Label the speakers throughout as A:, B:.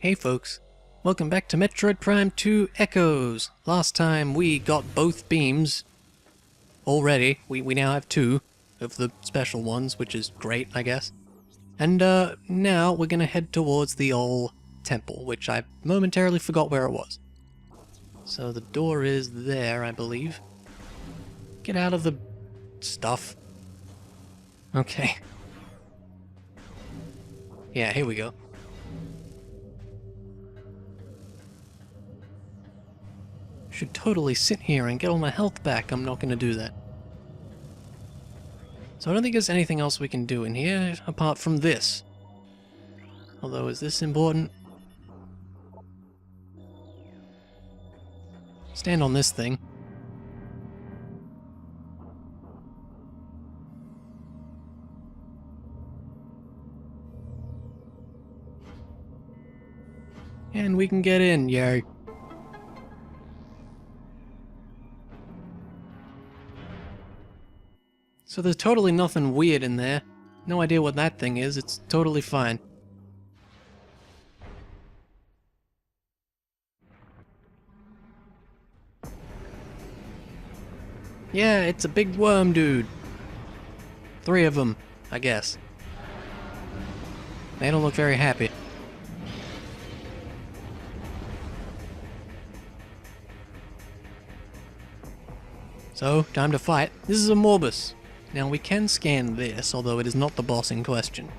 A: Hey folks, welcome back to Metroid Prime 2 Echoes. Last time we got both beams already. We now have two of the special ones, which is great, I guess. And now we're gonna head towards the old temple, which I momentarily forgot where it was. So the door is there, I believe. Get out of the stuff. Okay. Yeah, here we go. Should totally sit here and get all my health back. I'm not going to do that. So I don't think there's anything else we can do in here apart from this. Although, is this important? Stand on this thing. And we can get in, yay. So there's totally nothing weird in there. No idea what that thing is, it's totally fine. Yeah, it's a big worm dude. 3 of them, I guess. They don't look very happy. So, time to fight. This is a Morbus. Now we can scan this, although it is not the boss in question.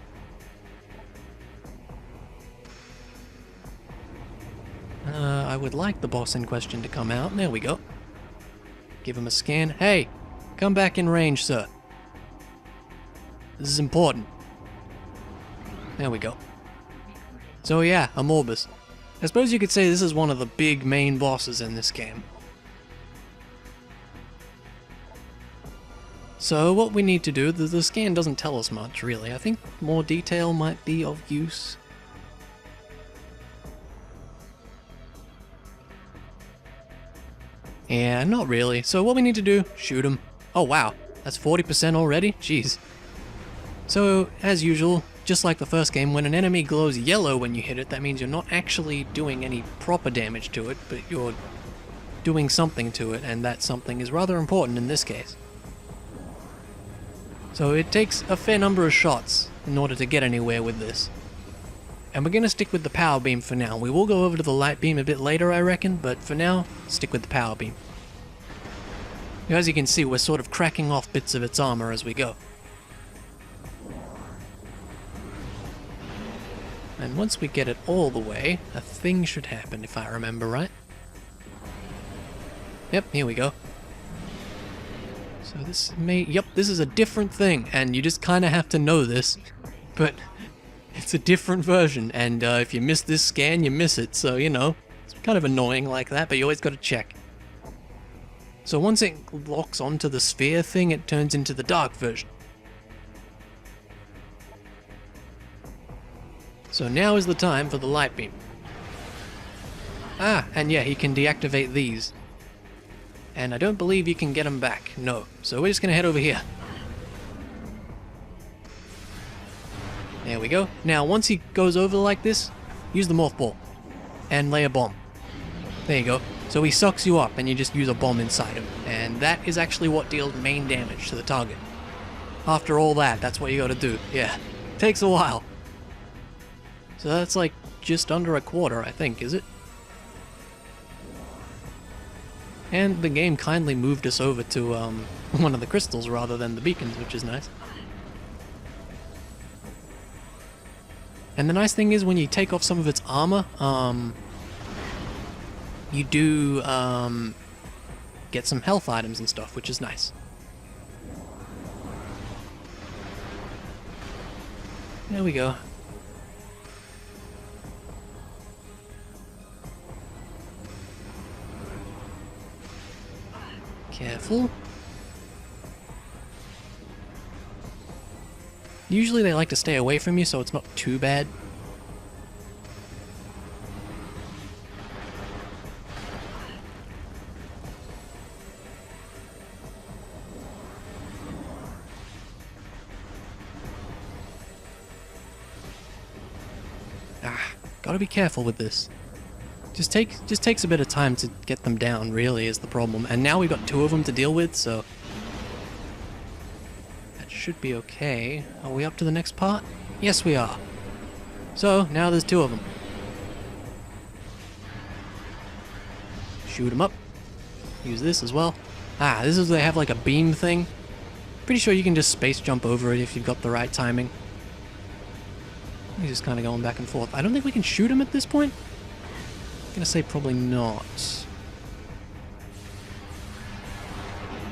A: I would like the boss in question to come out. There we go. Give him a scan. Hey! Come back in range, sir. This is important. There we go. So yeah, a Morbus. I suppose you could say this is one of the big main bosses in this game. So what we need to do, the scan doesn't tell us much really. I think more detail might be of use. Yeah, not really. So what we need to do, shoot him. Oh wow, that's 40% already? Jeez. So, as usual, just like the first game, when an enemy glows yellow when you hit it, that means you're not actually doing any proper damage to it, but you're doing something to it, and that something is rather important in this case. So it takes a fair number of shots in order to get anywhere with this. And we're going to stick with the power beam for now. We will go over to the light beam a bit later, I reckon, but for now, stick with the power beam. As you can see, we're sort of cracking off bits of its armor as we go. And once we get it all the way, a thing should happen, if I remember right. Yep, here we go. So this yep, this is a different thing, and you just kind of have to know this, but it's a different version, and if you miss this scan, you miss it, so, you know, it's kind of annoying like that, but you always got to check. So once it locks onto the sphere thing, it turns into the dark version. So now is the time for the light beam. Ah, and yeah, he can deactivate these. And I don't believe you can get them back, no. So we're just gonna head over here. There we go. Now, once he goes over like this, use the morph ball and lay a bomb. There you go. So he sucks you up and you just use a bomb inside him. And that is actually what deals main damage to the target. After all that, that's what you gotta do. Yeah, takes a while. So that's like just under a quarter, I think, is it? And the game kindly moved us over to one of the crystals rather than the beacons, which is nice. And the nice thing is when you take off some of its armor, you do get some health items and stuff, which is nice. There we go. Careful. Usually they like to stay away from you, so it's not too bad. Gotta be careful with this. Just takes a bit of time to get them down, really, is the problem. And now we've got 2 of them to deal with, so... that should be okay. Are we up to the next part? Yes, we are. So, now there's 2 of them. Shoot them up. Use this as well. Ah, this is they have like a beam thing. Pretty sure you can just space jump over it if you've got the right timing. He's just kind of going back and forth. I don't think we can shoot him at this point. I'm gonna say probably not.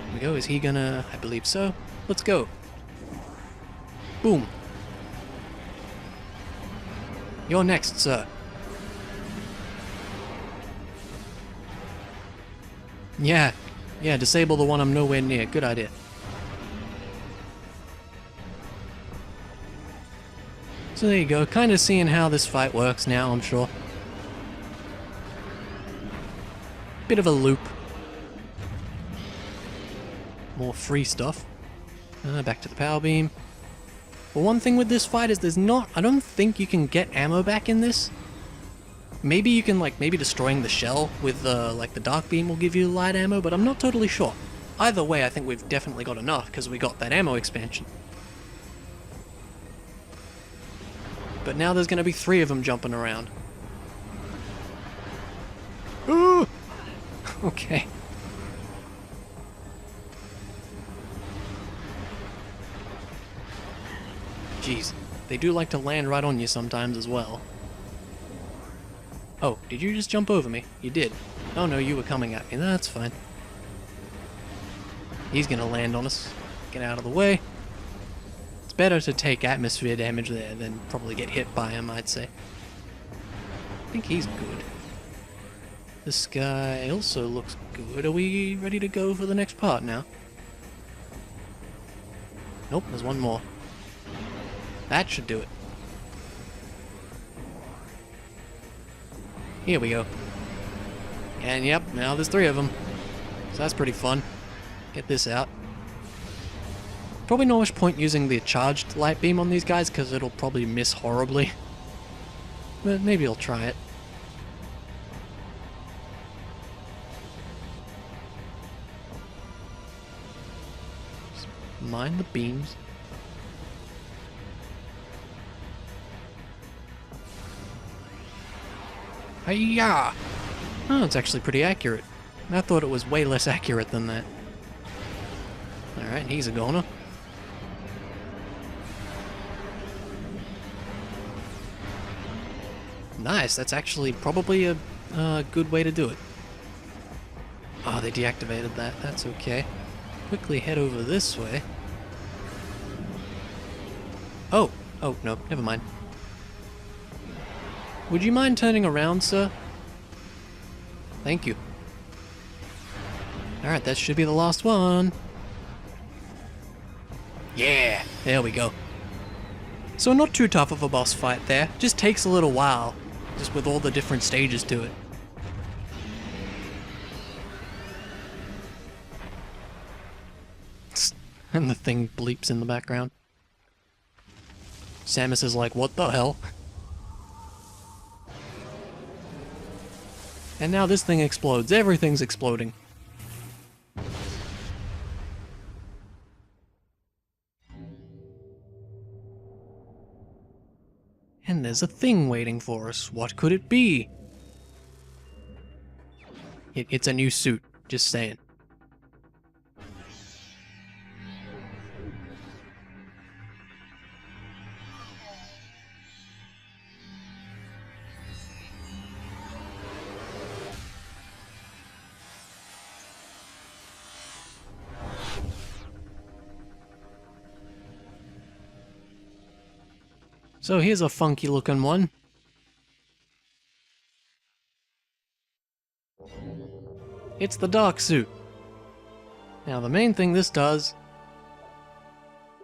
A: Here we go. Is he gonna... I believe so. Let's go. Boom. You're next, sir. Yeah, disable the one I'm nowhere near. Good idea. So there you go, kind of seeing how this fight works now, I'm sure. Bit of a loop. More free stuff. Back to the power beam. But one thing with this fight is there's not... I don't think you can get ammo back in this. Maybe you can, like, maybe destroying the shell with, like, the dark beam will give you light ammo, but I'm not totally sure. Either way, I think we've definitely got enough, because we got that ammo expansion. But now there's going to be 3 of them jumping around. Ooh! Okay. Jeez, they do like to land right on you sometimes as well. Oh, did you just jump over me? You did. Oh no, you were coming at me. That's fine. He's gonna land on us. Get out of the way. It's better to take atmosphere damage there than probably get hit by him, I'd say. I think he's good. This guy also looks good. Are we ready to go for the next part now? Nope, there's one more. That should do it. Here we go. And yep, now there's 3 of them. So that's pretty fun. Get this out. Probably not much point using the charged light beam on these guys because it'll probably miss horribly. But maybe I'll try it. Just mind the beams. Hiya! Oh, it's actually pretty accurate. I thought it was way less accurate than that. Alright, he's a goner. Nice, that's actually probably a good way to do it. Oh, they deactivated that. That's okay. Quickly head over this way. Oh! Oh, no, never mind. Would you mind turning around, sir? Thank you. Alright, that should be the last one. Yeah! There we go. So not too tough of a boss fight there. Just takes a little while. Just with all the different stages to it. And the thing bleeps in the background. Samus is like, what the hell? And now this thing explodes. Everything's exploding. And there's a thing waiting for us. What could it be? It's a new suit. Just saying. So here's a funky looking one. It's the dark suit. Now the main thing this does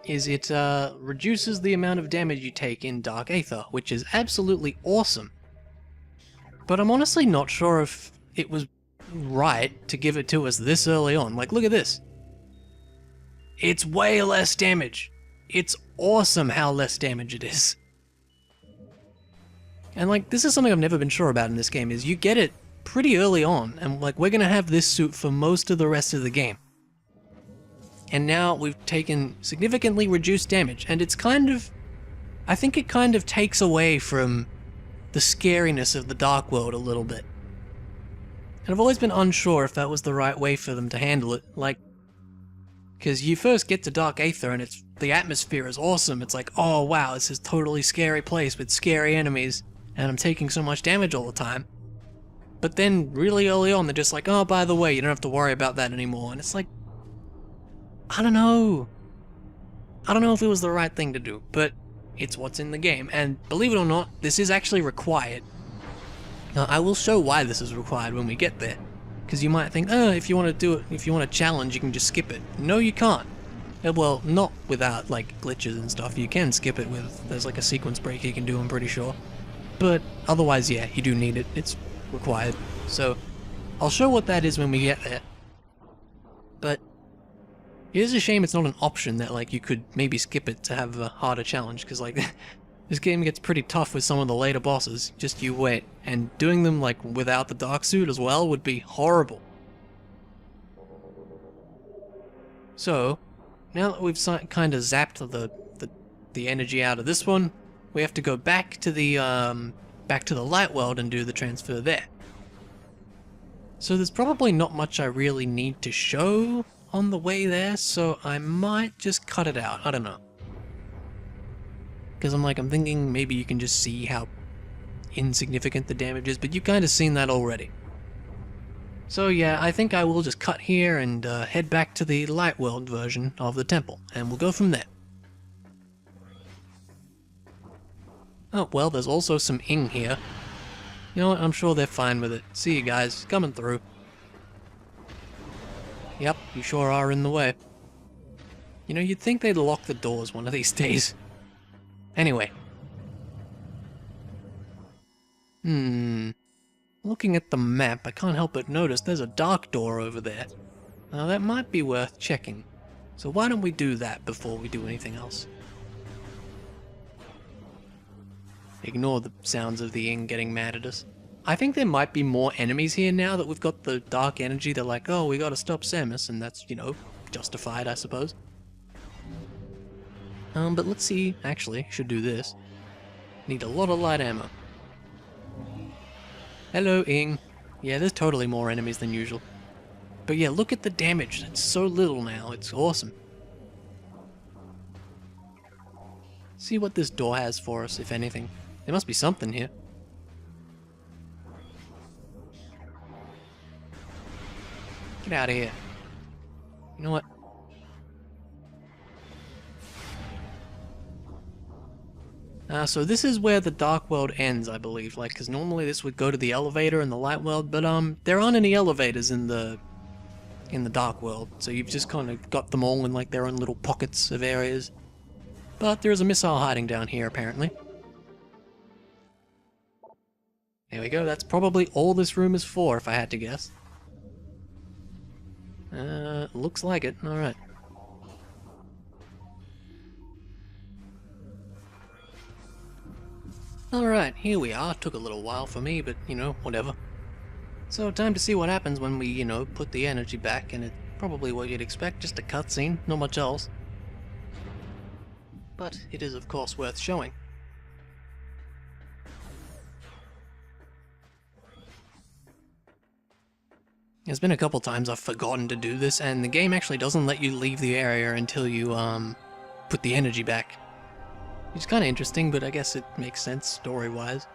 A: is it reduces the amount of damage you take in Dark Aether, which is absolutely awesome. But I'm honestly not sure if it was right to give it to us this early on. Like, look at this. It's way less damage. It's awesome how less damage it is. And like, this is something I've never been sure about in this game, is you get it pretty early on, and like, we're gonna have this suit for most of the rest of the game. And now we've taken significantly reduced damage, and it's kind of, I think it kind of takes away from the scariness of the Dark World a little bit. And I've always been unsure if that was the right way for them to handle it, like, because you first get to Dark Aether and the atmosphere is awesome. It's like, oh wow, this is a totally scary place with scary enemies, and I'm taking so much damage all the time. But then really early on, they're just like, oh, by the way, you don't have to worry about that anymore. And it's like, I don't know. I don't know if it was the right thing to do, but it's what's in the game. And believe it or not, this is actually required. Now, I will show why this is required when we get there. Because you might think, oh, if you want to do it, if you want a challenge, you can just skip it. No, you can't. Well, not without, like, glitches and stuff. You can skip it with, there's like a sequence break you can do, I'm pretty sure. But otherwise, yeah, you do need it. It's required. So, I'll show what that is when we get there. But it is a shame it's not an option that, like, you could maybe skip it to have a harder challenge, because, like, this game gets pretty tough with some of the later bosses. Just you wait. And doing them, like, without the dark suit as well would be horrible. So, now that we've kind of zapped the energy out of this one, we have to go back to the light world and do the transfer there. So there's probably not much I really need to show on the way there, so I might just cut it out. I don't know. Because I'm thinking maybe you can just see how insignificant the damage is, but you've kind of seen that already. So yeah, I think I will just cut here and head back to the light world version of the temple, and we'll go from there. Oh, well, there's also some ing here. You know what, I'm sure they're fine with it. See you guys, coming through. Yep, you sure are in the way. You know, you'd think they'd lock the doors one of these days. Anyway. Looking at the map, I can't help but notice there's a dark door over there. Now that might be worth checking. So why don't we do that before we do anything else? Ignore the sounds of the ing getting mad at us. I think there might be more enemies here now that we've got the dark energy. They're like, oh, we gotta stop Samus, and that's, you know, justified, I suppose. But let's see, actually, should do this. Need a lot of light ammo. Hello, ing. Yeah, there's totally more enemies than usual. But yeah, look at the damage. It's so little now. It's awesome. See what this door has for us, if anything. There must be something here. Get out of here. You know what? So this is where the dark world ends, I believe. Like, because normally this would go to the elevator in the light world, but there aren't any elevators in the dark world. So you've just kind of got them all in like their own little pockets of areas. But there is a missile hiding down here, apparently. There we go. That's probably all this room is for, if I had to guess. Looks like it. All right. Alright, here we are. Took a little while for me, but, you know, whatever. So, time to see what happens when we, you know, put the energy back, and it's probably what you'd expect, just a cutscene, not much else. But it is, of course, worth showing. There's been a couple times I've forgotten to do this, and the game actually doesn't let you leave the area until you, put the energy back. It's kind of interesting, but I guess it makes sense story-wise.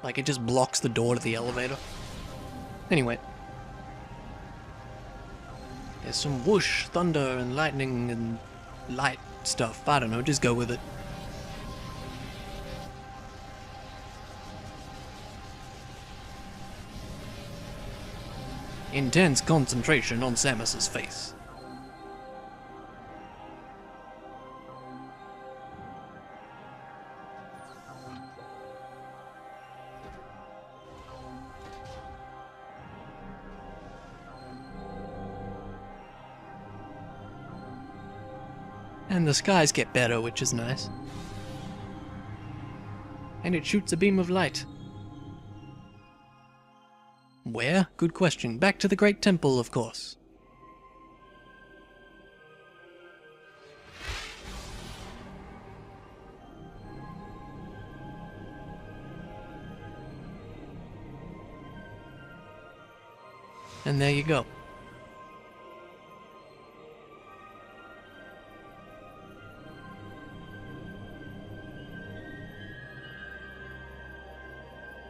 A: Like, it just blocks the door to the elevator. Anyway. There's some whoosh, thunder, and lightning, and light stuff. I don't know, just go with it. Intense concentration on Samus's face. And the skies get better, which is nice. And it shoots a beam of light. Where? Good question. Back to the Great Temple, of course. And there you go.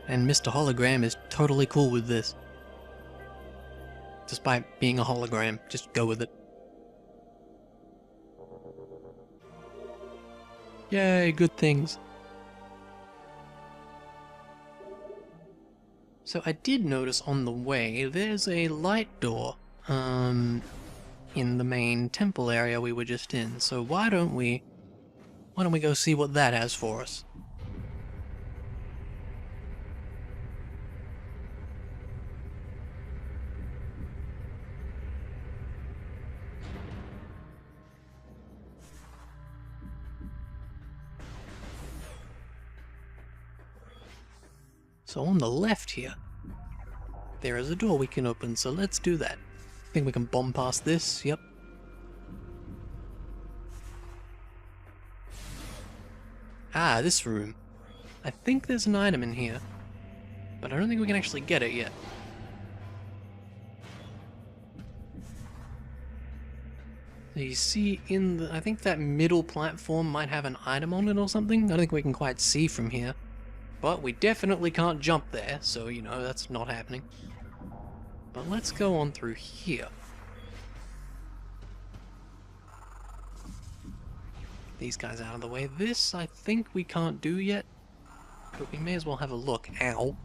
A: And Mr. Hologram is totally cool with this. Despite being a hologram, just go with it. Yay, good things. So I did notice on the way, there's a light door, in the main temple area we were just in. So why don't we go see what that has for us? So on the left here, there is a door we can open, so let's do that. I think we can bomb past this, yep. Ah, this room. I think there's an item in here, but I don't think we can actually get it yet. So you see in the, I think that middle platform might have an item on it or something. I don't think we can quite see from here. But we definitely can't jump there, so you know, that's not happening. But let's go on through here. These guys out of the way. This, I think we can't do yet, but we may as well have a look. Ow.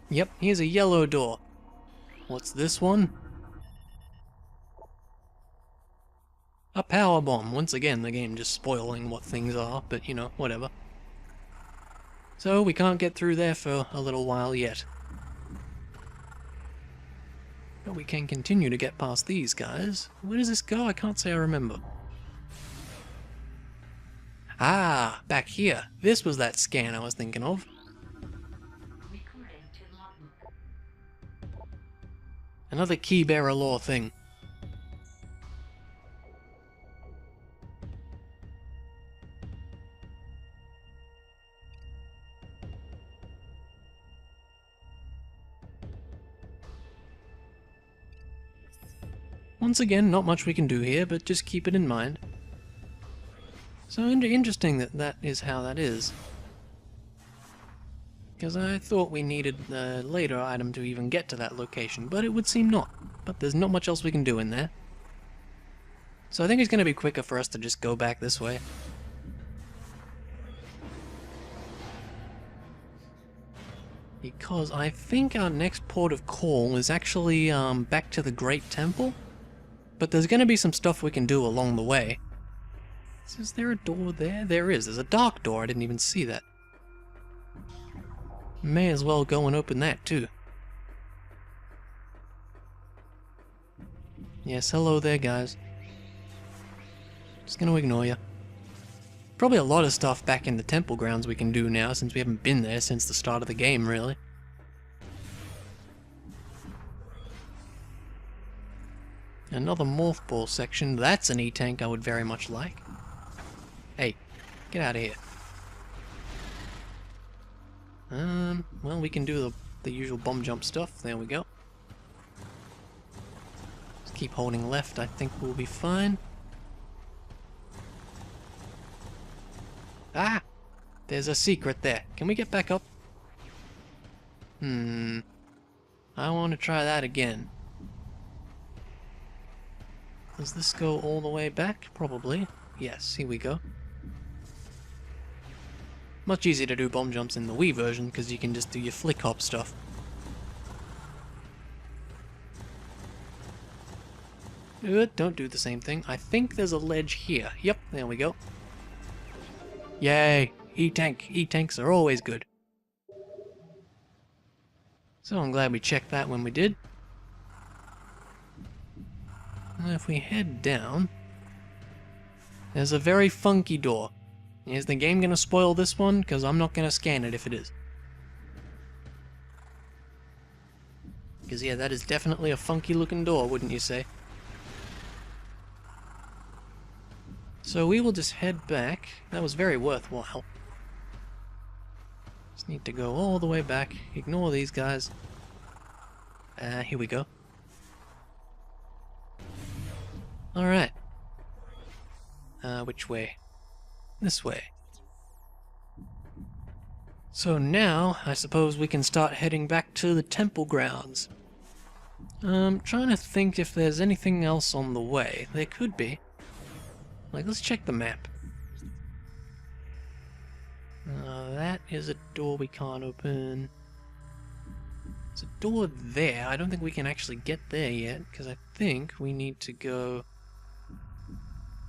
A: Yep, here's a yellow door. What's this one? A power bomb. Once again, the game just spoiling what things are, but you know, whatever. So we can't get through there for a little while yet. But we can continue to get past these guys. Where does this go? I can't say I remember. Ah, back here. This was that scan I was thinking of. Another key bearer lore thing. Once again, not much we can do here, but just keep it in mind. So interesting that that is how that is. Because I thought we needed a later item to even get to that location, but it would seem not. But there's not much else we can do in there. So I think it's going to be quicker for us to just go back this way. Because I think our next port of call is actually back to the Great Temple. But there's going to be some stuff we can do along the way. Is there a door there? There is. There's a dark door. I didn't even see that. May as well go and open that too. Yes, hello there, guys. Just gonna ignore you. Probably a lot of stuff back in the temple grounds we can do now, since we haven't been there since the start of the game, really. Another morph ball section. That's an E-tank I would very much like. Hey, get out of here. Well, we can do the usual bomb jump stuff. There we go. Just keep holding left. I think we'll be fine. Ah! There's a secret there. Can we get back up? I want to try that again. Does this go all the way back? Probably. Yes, here we go. Much easier to do bomb jumps in the Wii version, because you can just do your flick hop stuff. Don't do the same thing. I think there's a ledge here. Yep, there we go. Yay! E-tank. E-tanks are always good. So I'm glad we checked that when we did. And if we head down, there's a very funky door. Is the game gonna spoil this one? Because I'm not gonna scan it if it is. Because yeah, that is definitely a funky looking door, wouldn't you say? So we will just head back. That was very worthwhile. Just need to go all the way back. Ignore these guys. Here we go. Alright. Which way? This way. So now, I suppose we can start heading back to the temple grounds. Trying to think if there's anything else on the way. There could be. Like, let's check the map. That is a door we can't open. There's a door there. I don't think we can actually get there yet, because I think we need to go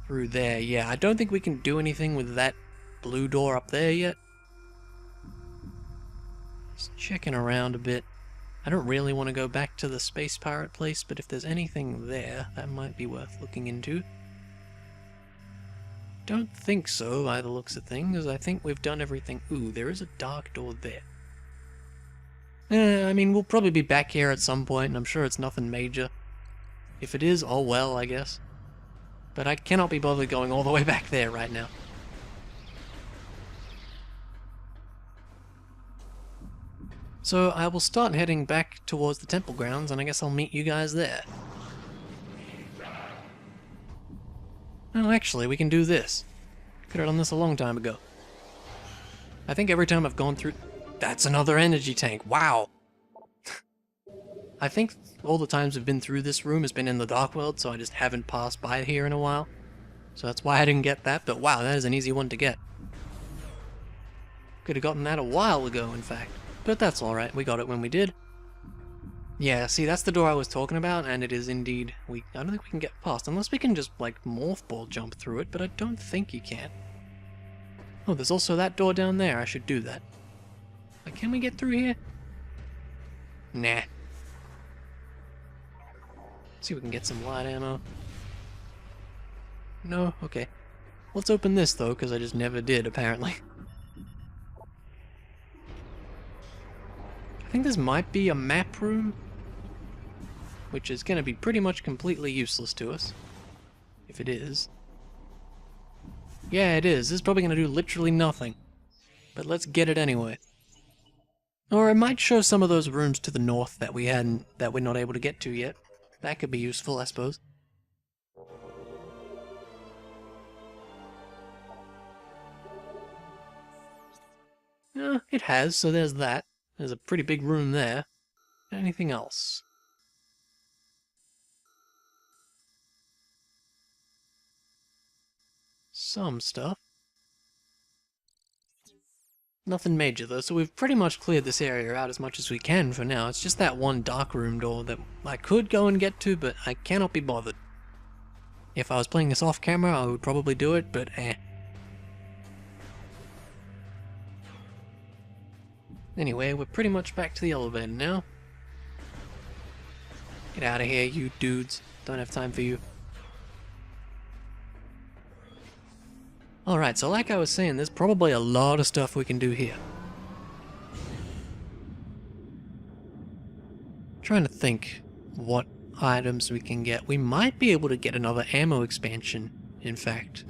A: through there. Yeah, I don't think we can do anything with that blue door up there yet. Just checking around a bit. I don't really want to go back to the space pirate place, but if there's anything there, that might be worth looking into. Don't think so, by the looks of things. I think we've done everything. Ooh, there is a dark door there. I mean, we'll probably be back here at some point, and I'm sure it's nothing major. If it is, oh well, I guess. But I cannot be bothered going all the way back there right now. So I will start heading back towards the temple grounds, and I guess I'll meet you guys there. Oh, actually, we can do this. Could have done this a long time ago. I think every time I've gone through... That's another energy tank, wow! I think all the times I've been through this room has been in the Dark World, so I just haven't passed by here in a while. So that's why I didn't get that, but wow, that is an easy one to get. Could have gotten that a while ago, in fact. But that's alright, we got it when we did. Yeah, see, that's the door I was talking about, and it is indeed... I don't think we can get past, unless we can just, like, morph ball jump through it, but I don't think you can. Oh, there's also that door down there, I should do that. Like, can we get through here? Nah. See if we can get some light ammo. No? Okay. Let's open this, though, because I just never did, apparently. I think this might be a map room, which is going to be pretty much completely useless to us, if it is. Yeah, it is. This is probably going to do literally nothing, but let's get it anyway. Or it might show some of those rooms to the north that we're not able to get to yet. That could be useful, I suppose. It has, so there's that. There's a pretty big room there. Anything else? Some stuff. Nothing major though, so we've pretty much cleared this area out as much as we can for now. It's just that one dark room door that I could go and get to, but I cannot be bothered. If I was playing this off camera, I would probably do it, but Anyway, we're pretty much back to the elevator now. Get out of here, you dudes. Don't have time for you. Alright, so like I was saying, there's probably a lot of stuff we can do here. Trying to think what items we can get. We might be able to get another ammo expansion, in fact.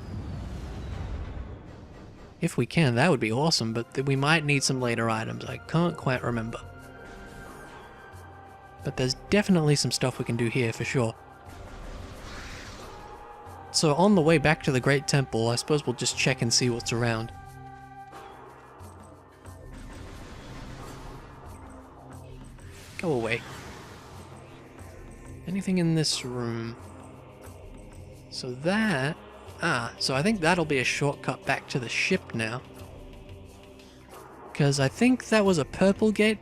A: If we can, that would be awesome, but we might need some later items. I can't quite remember. But there's definitely some stuff we can do here for sure. So on the way back to the Great Temple, I suppose we'll just check and see what's around. Go away. Anything in this room? So that... so I think that'll be a shortcut back to the ship now. Because I think that was a purple gate.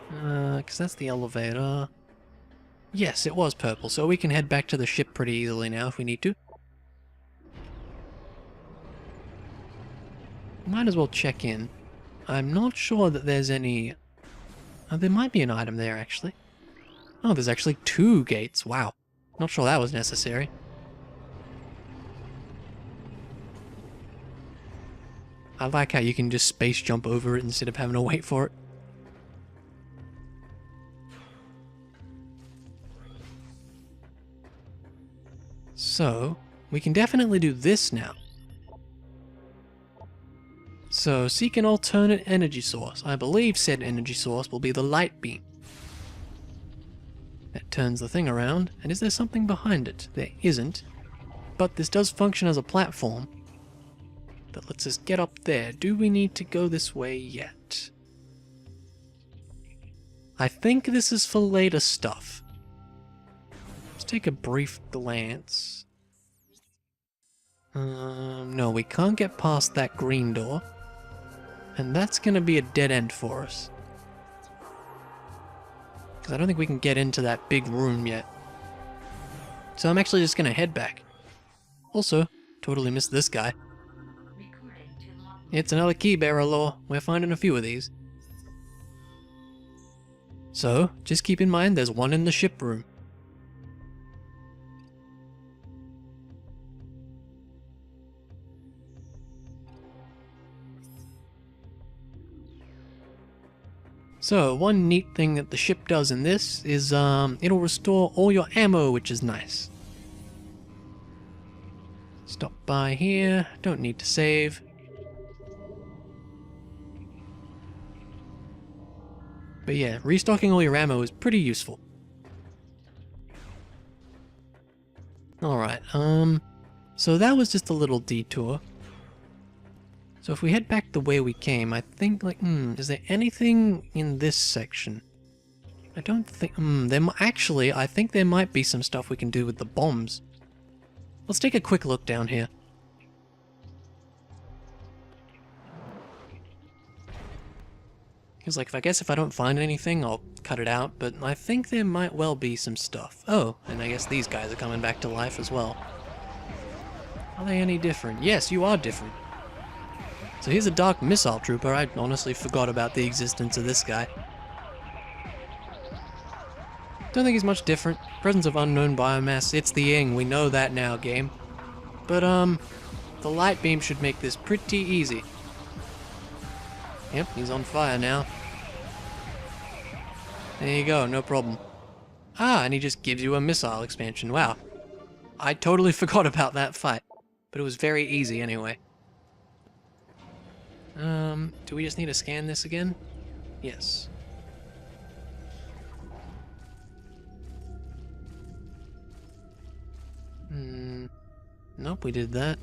A: Because that's the elevator. Yes, it was purple, so we can head back to the ship pretty easily now if we need to. Might as well check in. I'm not sure that there's any... there might be an item there, actually. Oh, there's actually 2 gates. Wow. Not sure that was necessary. I like how you can just space jump over it instead of having to wait for it. So, we can definitely do this now. So, seek an alternate energy source. I believe said energy source will be the light beam. That turns the thing around, and is there something behind it? There isn't. But this does function as a platform that lets us get up there. Do we need to go this way yet? I think this is for later stuff. Let's take a brief glance. No, we can't get past that green door. And that's gonna be a dead end for us. Because I don't think we can get into that big room yet. So I'm actually just gonna head back. Also, totally missed this guy. It's another key bearer lore. We're finding a few of these. So, just keep in mind there's one in the ship room. So, one neat thing that the ship does in this is it'll restore all your ammo, which is nice. Stop by here, don't need to save. But yeah, restocking all your ammo is pretty useful. Alright, so that was just a little detour. So if we head back the way we came, I think, like, is there anything in this section? I don't think, actually, I think there might be some stuff we can do with the bombs. Let's take a quick look down here. Because, like, I guess if I don't find anything, I'll cut it out, but I think there might well be some stuff. Oh, and I guess these guys are coming back to life as well. Are they any different? Yes, you are different. So here's a dark missile trooper. I honestly forgot about the existence of this guy. Don't think he's much different. Presence of unknown biomass. It's the Ying. We know that now, game. But, the light beam should make this pretty easy. Yep, he's on fire now. There you go, no problem. Ah, and he just gives you a missile expansion. Wow. I totally forgot about that fight. But it was very easy anyway. Do we just need to scan this again? Yes. Nope, we did that.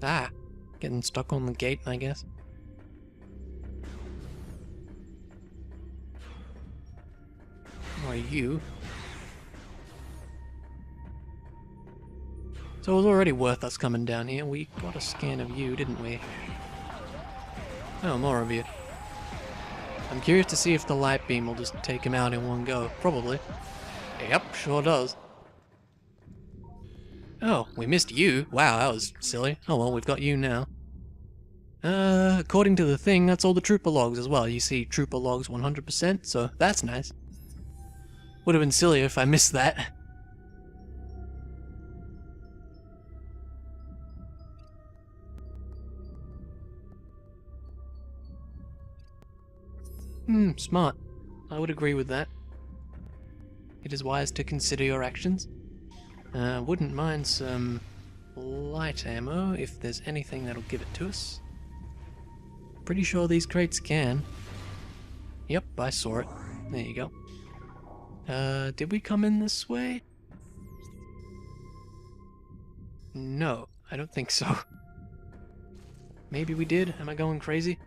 A: Ah, getting stuck on the gate, I guess. Or you. So it was already worth us coming down here. We got a scan of you, didn't we? Oh, more of you. I'm curious to see if the light beam will just take him out in one go. Probably. Yep, sure does. Oh, we missed you. Wow, that was silly. Oh well, we've got you now. According to the thing, that's all the trooper logs as well. You see trooper logs 100%, so that's nice. Would have been silly if I missed that. Smart. I would agree with that. It is wise to consider your actions. Wouldn't mind some light ammo if there's anything that'll give it to us. Pretty sure these crates can. Yep, I saw it. There you go. Did we come in this way? No, I don't think so. Maybe we did? Am I going crazy?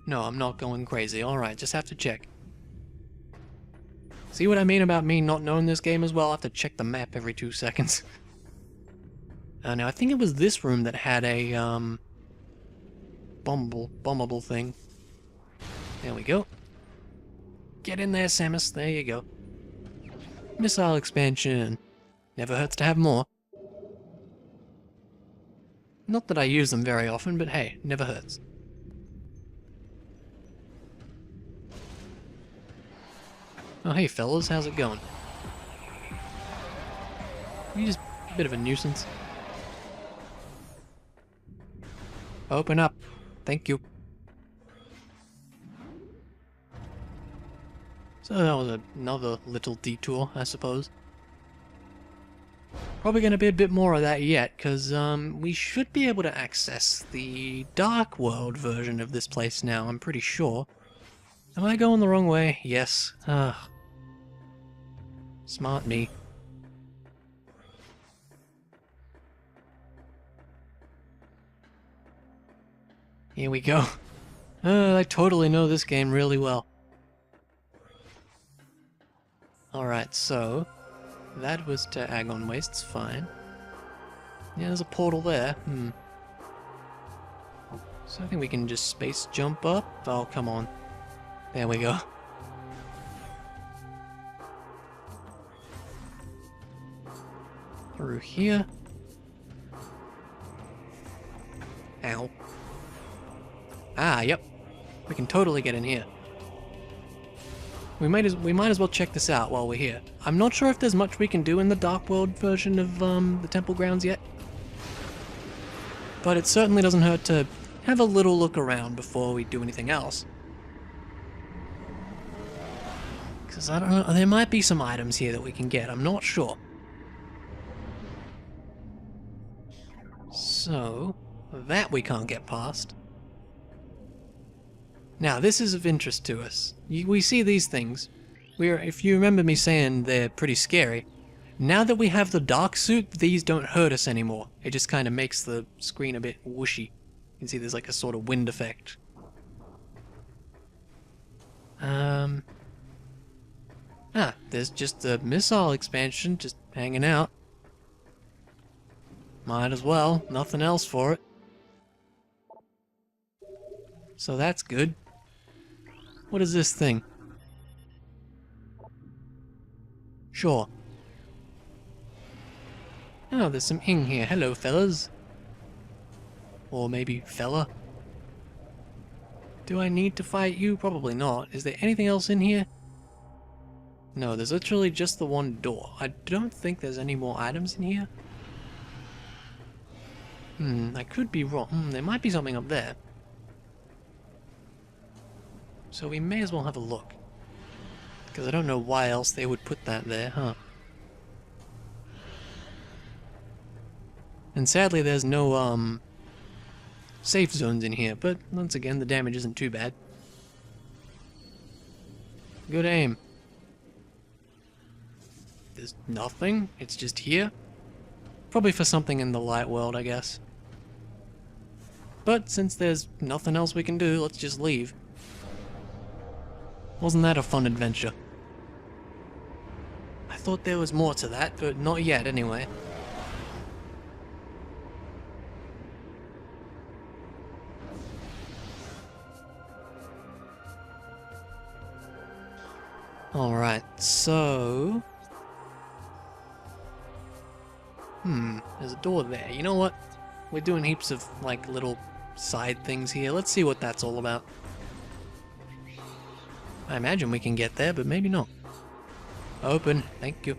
A: No, I'm not going crazy. Alright, just have to check. See what I mean about me not knowing this game as well? I have to check the map every 2 seconds. Now, I think it was this room that had a, bombable thing. There we go. Get in there, Samus. There you go. Missile expansion. Never hurts to have more. Not that I use them very often, but hey, never hurts. Oh, hey fellas, how's it going? You just a bit of a nuisance. Open up. Thank you. So that was another little detour, I suppose. Probably going to be a bit more of that yet, because we should be able to access the Dark World version of this place now, I'm pretty sure. Am I going the wrong way? Yes. Smart me. Here we go. I totally know this game really well. Alright, so that was to Agon Wastes, fine. Yeah, there's a portal there. So I think we can just space jump up. Oh, come on. There we go. Through here. Ow. Ah, yep. We can totally get in here. We might as well check this out while we're here. I'm not sure if there's much we can do in the Dark World version of the Temple Grounds yet. But it certainly doesn't hurt to have a little look around before we do anything else. Because I don't know, there might be some items here that we can get, I'm not sure. So, that we can't get past. Now, this is of interest to us. We see these things. If you remember me saying they're pretty scary, now that we have the dark suit, these don't hurt us anymore. It just kind of makes the screen a bit whooshy. You can see there's like a sort of wind effect. There's just the missile expansion just hanging out. Might as well, nothing else for it. So that's good. What is this thing? Sure. Oh, there's some ing here. Hello, fellas. Or maybe fella. Do I need to fight you? Probably not. Is there anything else in here? No, there's literally just the one door. I don't think there's any more items in here. I could be wrong. There might be something up there. So we may as well have a look. Because I don't know why else they would put that there, huh? And sadly there's no, safe zones in here, but once again the damage isn't too bad. Good aim. There's nothing? It's just here? Probably for something in the light world, I guess. But since there's nothing else we can do, let's just leave. Wasn't that a fun adventure? I thought there was more to that, but not yet anyway. Alright, so... there's a door there. You know what? We're doing heaps of, like, little side things here. Let's see what that's all about. I imagine we can get there, but maybe not. Open. Thank you.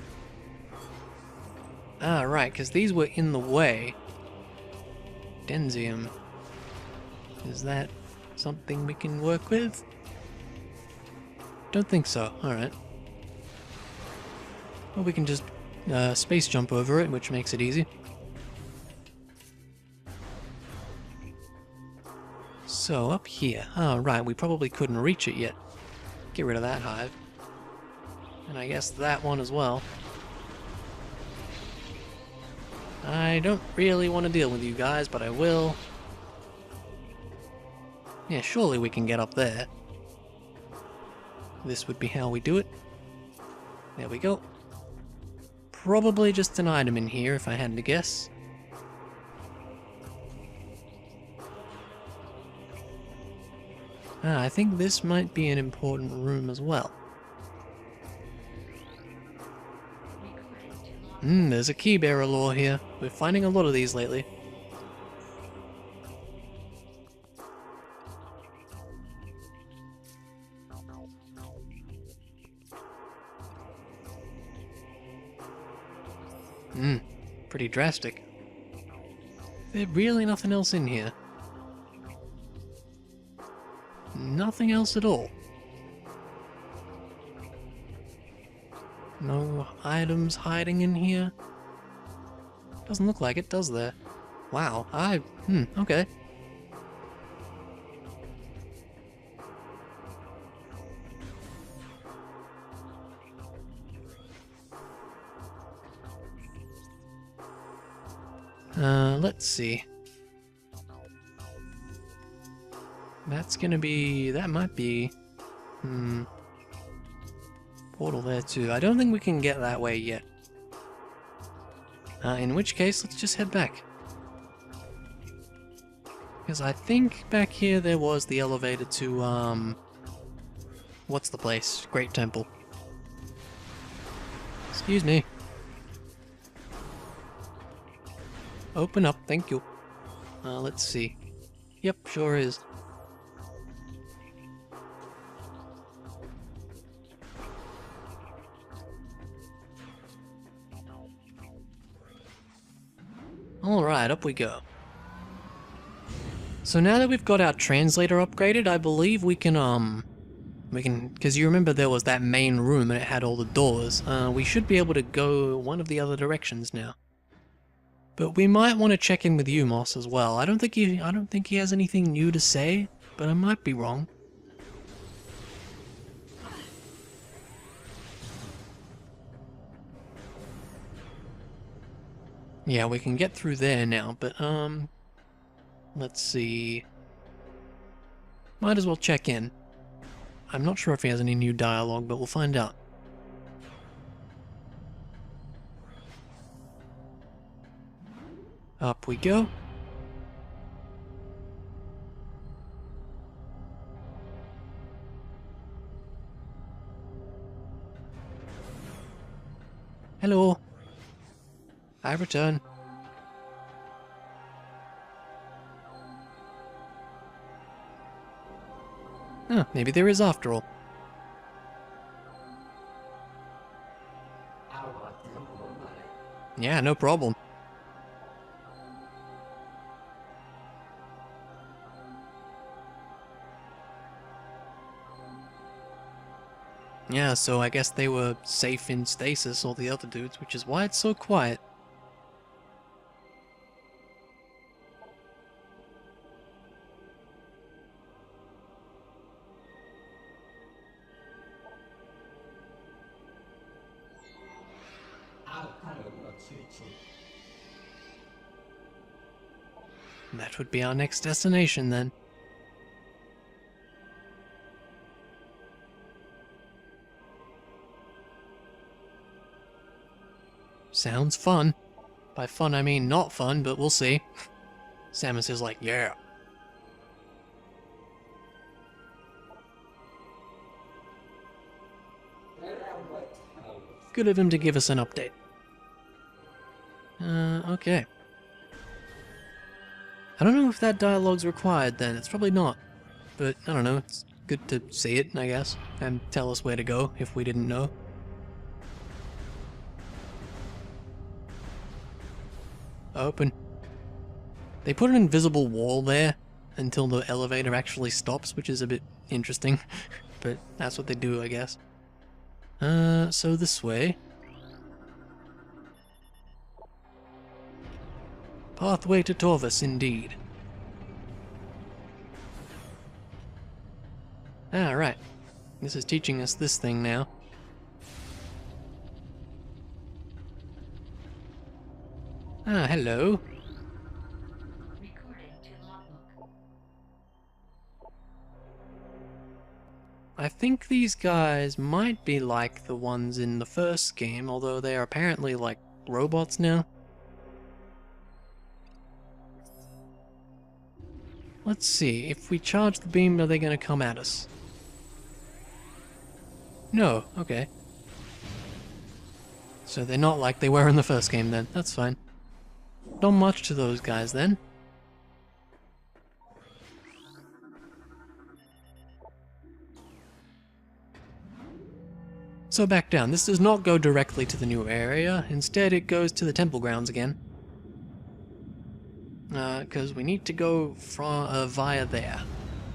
A: Ah, right, because these were in the way. Denzium. Is that something we can work with? Don't think so. Alright. Well, we can just space jump over it, which makes it easy. So, up here. Oh, right, we probably couldn't reach it yet. Get rid of that hive. And I guess that one as well. I don't really want to deal with you guys, but I will. Yeah, surely we can get up there. This would be how we do it. There we go. Probably just an item in here, if I had to guess. I think this might be an important room as well. There's a key bearer lore here. We're finding a lot of these lately. Pretty drastic. There's really nothing else in here. Nothing else at all. No items hiding in here. Doesn't look like it, does there? Wow, okay. Let's see. That's gonna be... that might be... portal there too. I don't think we can get that way yet. In which case, let's just head back. Because I think back here there was the elevator to, what's the place? Great Temple. Excuse me. Open up, thank you. Let's see. Yep, sure is. Alright, up we go. So now that we've got our translator upgraded, I believe we can, because you remember there was that main room and it had all the doors. We should be able to go one of the other directions now. But we might want to check in with you, Moss, as well. I don't think he has anything new to say, but I might be wrong. Yeah, we can get through there now, but, let's see. Might as well check in. I'm not sure if he has any new dialogue, but we'll find out. Up we go. Hello. I return. Huh, maybe there is after all. Yeah, no problem. Yeah, so I guess they were safe in stasis, all the other dudes, which is why it's so quiet. That would be our next destination then. Sounds fun. By fun I mean not fun, but we'll see. Samus is like, yeah. Good of him to give us an update. Okay. I don't know if that dialogue's required then, it's probably not. But, I don't know, it's good to see it, I guess, and tell us where to go if we didn't know. Open. They put an invisible wall there until the elevator actually stops, which is a bit interesting, but that's what they do, I guess. So this way. Pathway to Torvus, indeed. Ah, right. This is teaching us this thing now. Ah, hello. I think these guys might be like the ones in the first game, although they are apparently like robots now. Let's see, if we charge the beam, are they going to come at us? No, okay. So they're not like they were in the first game then, that's fine. Not much to those guys then. So back down. This does not go directly to the new area. Instead, it goes to the temple grounds again. Because we need to go via there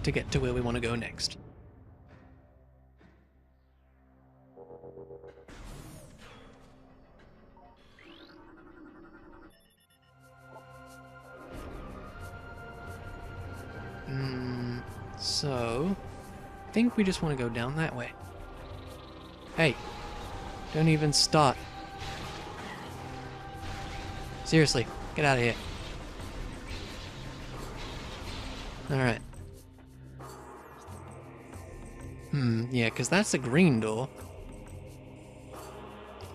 A: to get to where we want to go next. So, I think we just want to go down that way. Hey, don't even start. Seriously, get out of here. Alright. Yeah, because that's a green door.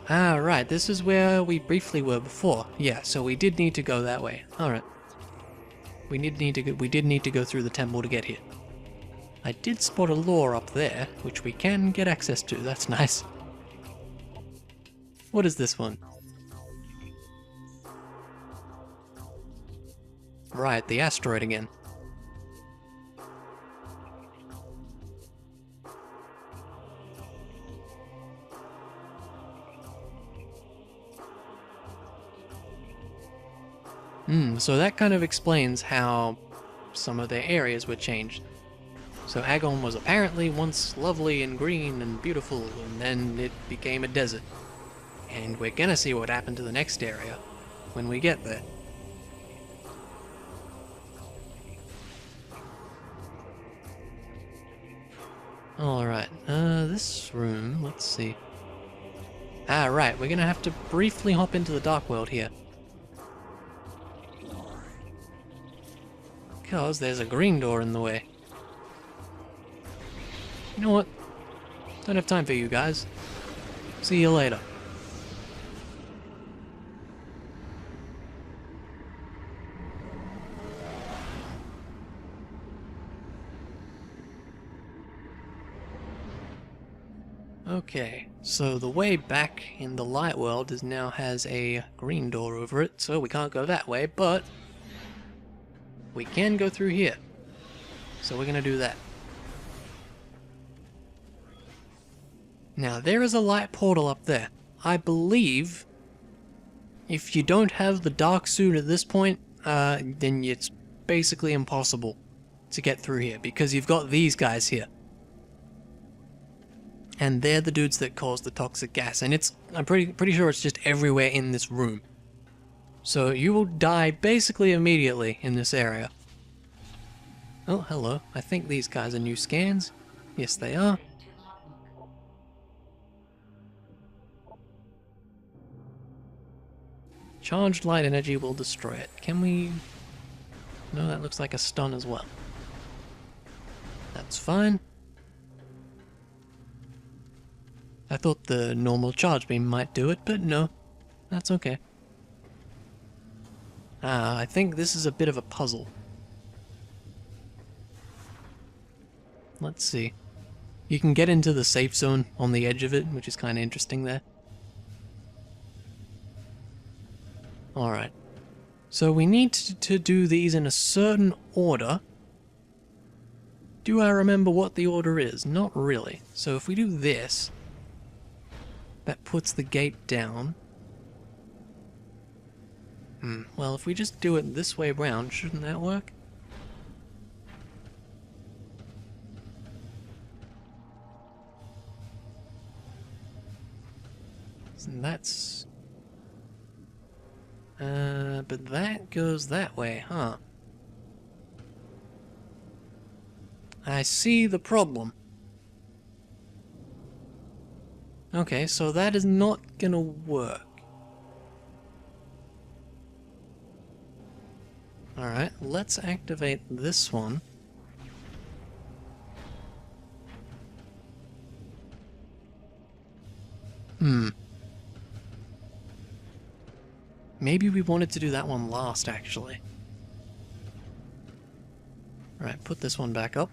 A: Ah, right, this is where we briefly were before. Yeah, so we did need to go that way. Alright. We did need to go through the temple to get here. I did spot a lure up there, which we can get access to. That's nice. What is this one? Right, the asteroid again. So that kind of explains how some of their areas were changed. So Agon was apparently once lovely and green and beautiful, and then it became a desert. And we're gonna see what happened to the next area when we get there. Alright, this room, let's see. Ah, right, we're gonna have to briefly hop into the Dark World here. Because there's a green door in the way. You know what? Don't have time for you guys. See you later. Okay, so the way back in the light world now has a green door over it, so we can't go that way, but we can go through here. So we're gonna do that. Now there is a light portal up there. I believe if you don't have the dark suit at this point, then it's basically impossible to get through here because you've got these guys here. And they're the dudes that cause the toxic gas, and I'm pretty sure it's just everywhere in this room. So you will die basically immediately in this area. Oh, hello. I think these guys are new scans. Yes, they are. Charged light energy will destroy it. Can we... No, that looks like a stun as well. That's fine. I thought the normal charge beam might do it, but no. That's okay. I think this is a bit of a puzzle. Let's see. You can get into the safe zone on the edge of it, which is kind of interesting there. Alright. So we need to do these in a certain order. Do I remember what the order is? Not really. So if we do this, that puts the gate down. Well, if we just do it this way round, shouldn't that work? And that's... but that goes that way, huh? I see the problem. Okay, so that is not gonna work. Alright, let's activate this one. Maybe we wanted to do that one last, actually. Alright, put this one back up.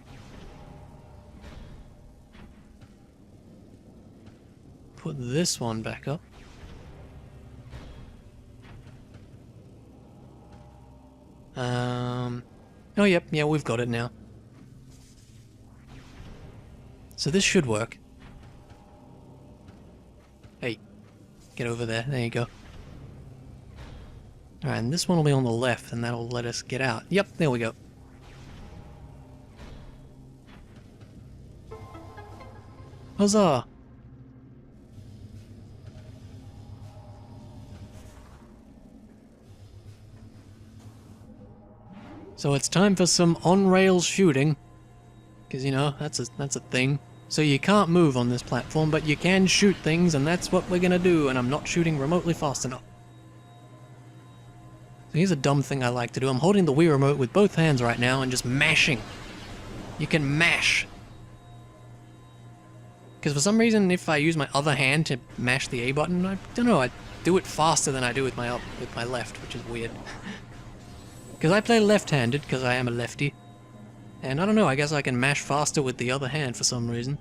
A: Put this one back up. Oh, yep, yeah, we've got it now. So this should work. Hey, get over there. There you go. Alright, and this one will be on the left, and that'll let us get out. Yep, there we go. Huzzah! So it's time for some on-rails shooting. Because, you know, that's a thing. So you can't move on this platform, but you can shoot things, and that's what we're gonna do, and I'm not shooting remotely fast enough. So here's a dumb thing I like to do. I'm holding the Wii remote with both hands right now and just mashing. You can mash. Because for some reason, if I use my other hand to mash the A button, I don't know, I do it faster than I do with my left, which is weird. Because I play left-handed, because I am a lefty. And I don't know, I guess I can mash faster with the other hand for some reason.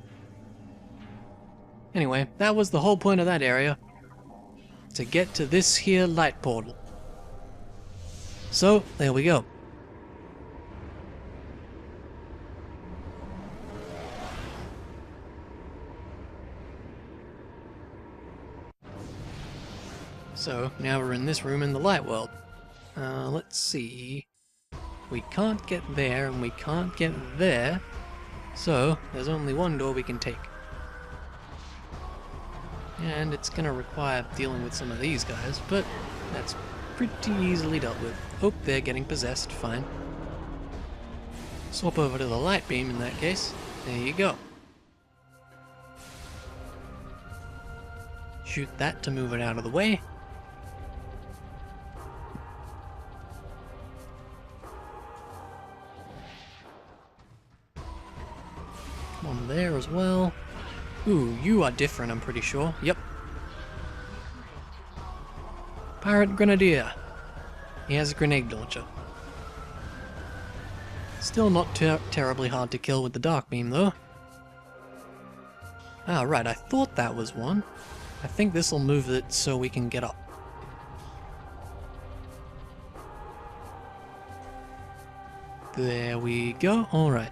A: Anyway, that was the whole point of that area. To get to this here light portal. So, there we go. So, now we're in this room in the light world. Let's see. We can't get there, and we can't get there. So, there's only one door we can take. And it's gonna require dealing with some of these guys, but that's pretty easily dealt with. Oh, they're getting possessed, fine. Swap over to the light beam in that case. There you go. Shoot that to move it out of the way. One there as well. Ooh, you are different, I'm pretty sure. Yep. Pirate Grenadier. He has a grenade launcher. Still not terribly hard to kill with the dark beam, though. Ah, right, I thought that was one. I think this will move it so we can get up. There we go. Alright.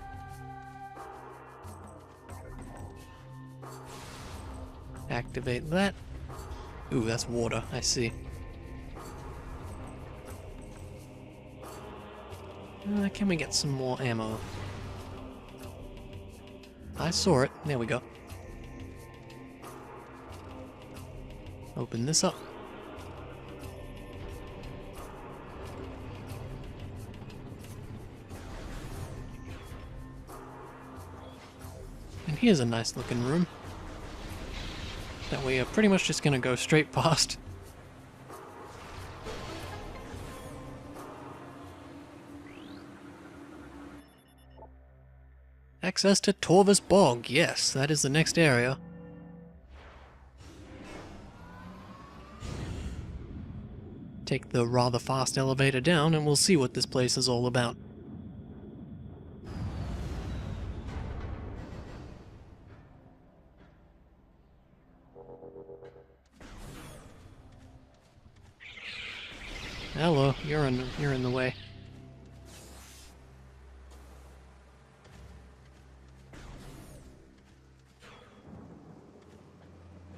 A: Activate that. Ooh, that's water, I see. Can we get some more ammo? I saw it. There we go. Open this up. And here's a nice looking room that we are pretty much just gonna go straight past. Access to Torvus Bog. Yes, that is the next area. Take the rather fast elevator down and we'll see what this place is all about. Hello, you're in the way.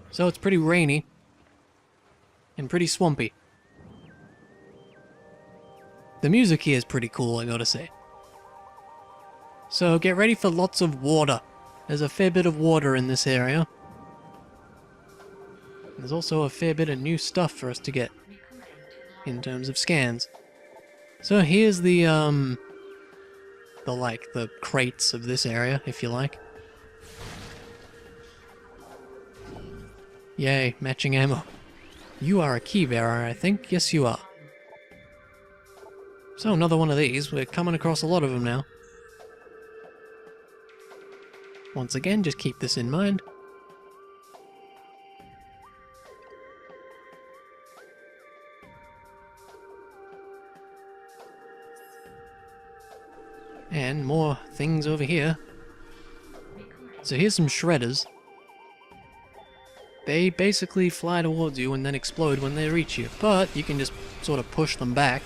A: So it's pretty rainy and pretty swampy. The music here is pretty cool, I gotta say. So get ready for lots of water. There's a fair bit of water in this area. There's also a fair bit of new stuff for us to get in terms of scans. So here's the crates of this area, if you like. Yay, matching ammo. You are a key bearer, I think. Yes, you are. So, another one of these. We're coming across a lot of them now. Once again, just keep this in mind. And more things over here. So here's some shredders. They basically fly towards you and then explode when they reach you, but you can just sort of push them back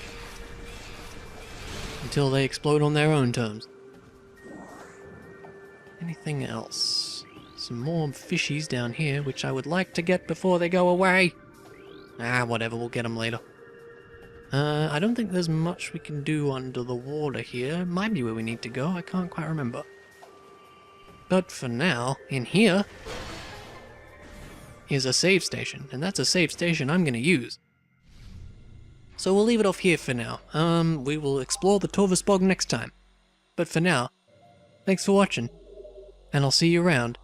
A: until they explode on their own terms. Anything else? some more fishies down here, which I would like to get before they go away. Ah, whatever, we'll get them later. I don't think there's much we can do under the water here. Might be where we need to go, I can't quite remember. But for now, in here is a save station, and that's a save station I'm going to use. So we'll leave it off here for now. We will explore the Torvus Bog next time. But for now, thanks for watching, and I'll see you around.